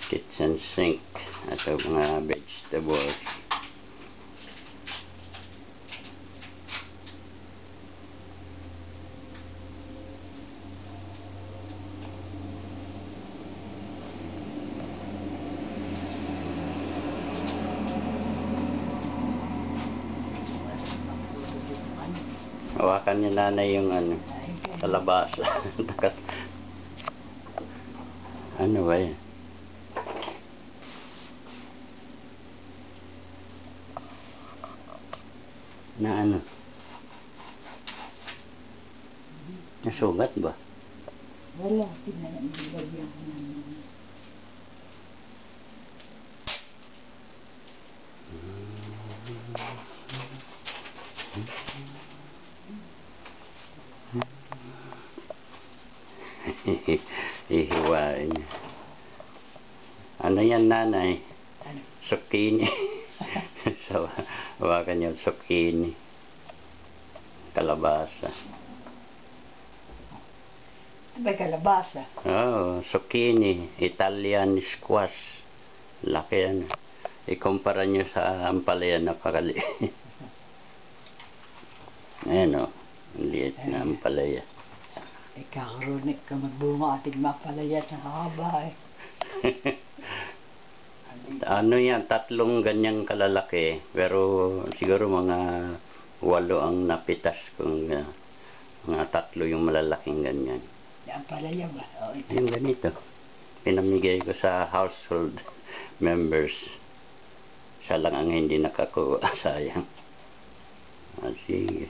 kitchen sink at mga vegetables. Hawakan niya nanay yung kalabasa. Ano ba yan? Na ano? Nasugat ba? Wala, pinalagyan ko naman. Ihiwain. Ano yan, nanay? Ano? Zucchini. So, hawakan yung zucchini. Kalabasa. May kalabasa. Oh, zucchini. Italian squash. Laki yan. Ikumpara nyo sa ampalaya na pakali. Ayan o. Ang liit na ampalaya. Kakaroon ka magbunga ating mapalaya sa haba eh. Ano yan, 3 ganyang kalalaki, pero siguro mga 8 ang napitas kung mga 3 yung malalaking ganyan. Ang palaya ba? O, ito. Yung ganito, pinamigay ko sa household members. Siya lang ang hindi nakakuha, sayang. Sige.